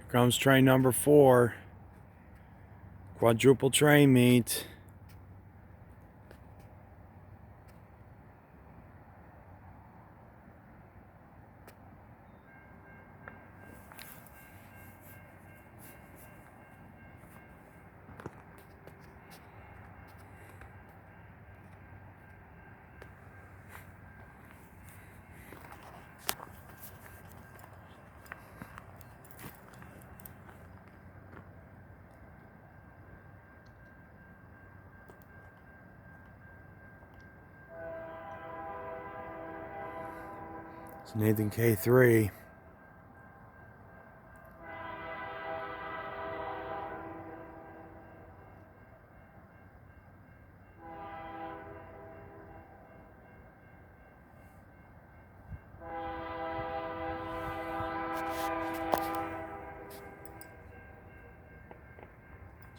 Comes train number 4. Quadruple train meet. It's Nathan K3.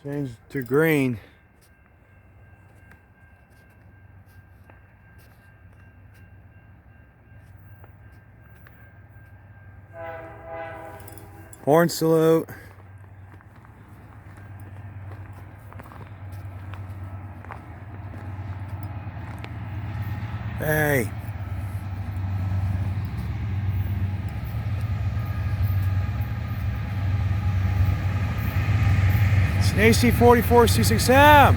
Change to green. Horn salute. Hey. It's an AC44C6M.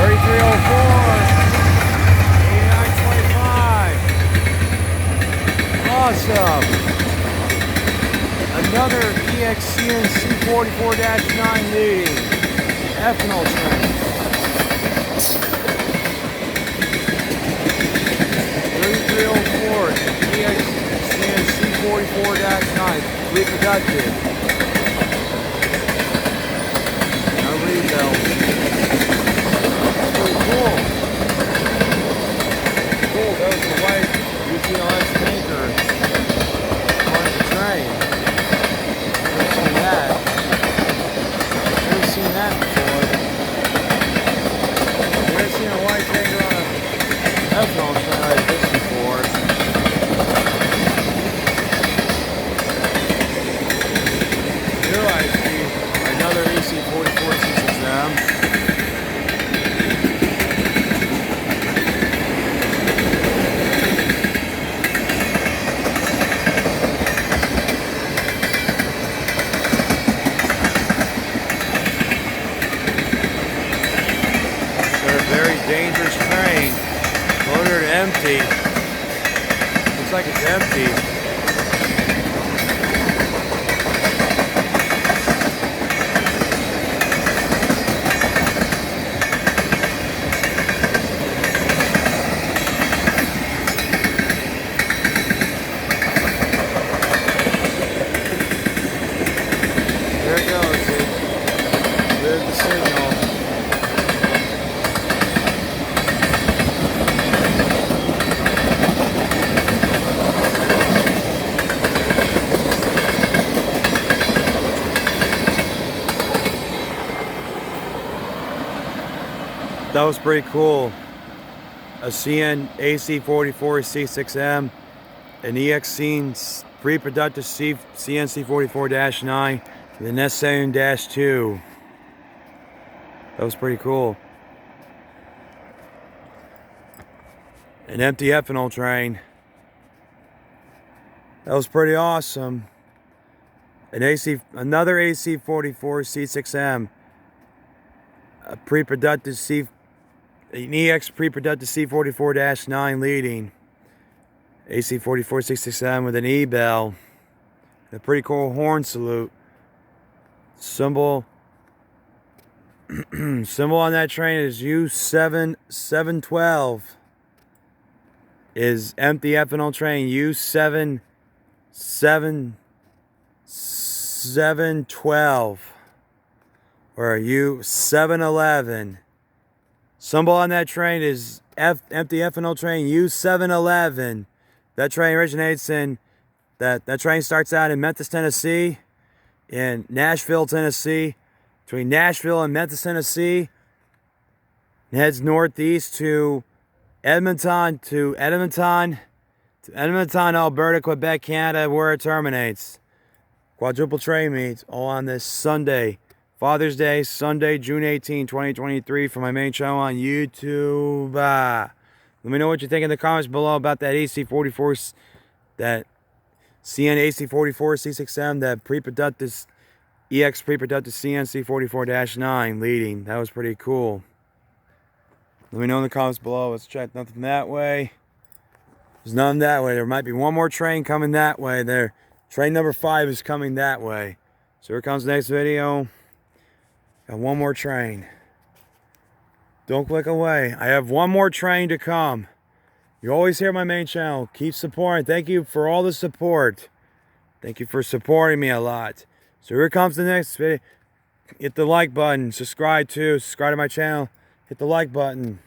3304. 8925. Awesome. Another EXCN C44-9 leading ethanol train. 3304 EXCN C44-9 reproductive. No rebuild. Pretty cool. Cool, that was the white UCLS tanker on the train. Never seen that before. Never seen a white tanker on an ethanol train like this before. Here I see another AC44C6M. Dangerous train. Loaded empty. Looks like it's empty. There it goes. There's the signal. That was pretty cool. A AC44C6M, an EXC pre-productive CNC44-9, with an SD70M-2. That was pretty cool. An empty ethanol train. That was pretty awesome. Another AC44C6M, a pre-productive an EX pre-productive C44-9 leading. AC44C6M with an E-bell. A pretty cool horn salute. Symbol on that train is U7712. Is empty ethanol train U7712 or U711. Symbol on that train is empty ethanol train U711. That train originates in that train starts out in Memphis, Tennessee, in Nashville, Tennessee, between Nashville and Memphis, Tennessee, and heads northeast to Edmonton, to Edmonton, Alberta, Quebec, Canada, where it terminates. Quadruple train meets all on this Sunday, Father's Day, Sunday, June 18, 2023, from my main channel on YouTube. Let me know what you think in the comments below about that AC44, that CN AC44C6M, that pre-productive EX pre-productive CN C44-9 leading. That was pretty cool. Let me know in the comments below. Let's check. Nothing that way. There's none that way. There might be one more train coming that way there. Train number 5 is coming that way. So here comes the next video. Got one more train. Don't click away. I have one more train to come. You always hear my main channel. Keep supporting. Thank you for all the support. Thank you for supporting me a lot. So here comes the next video. Hit the like button. Subscribe to my channel. Hit the like button.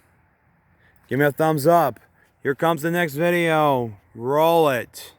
Give me a thumbs up. Here comes the next video. Roll it.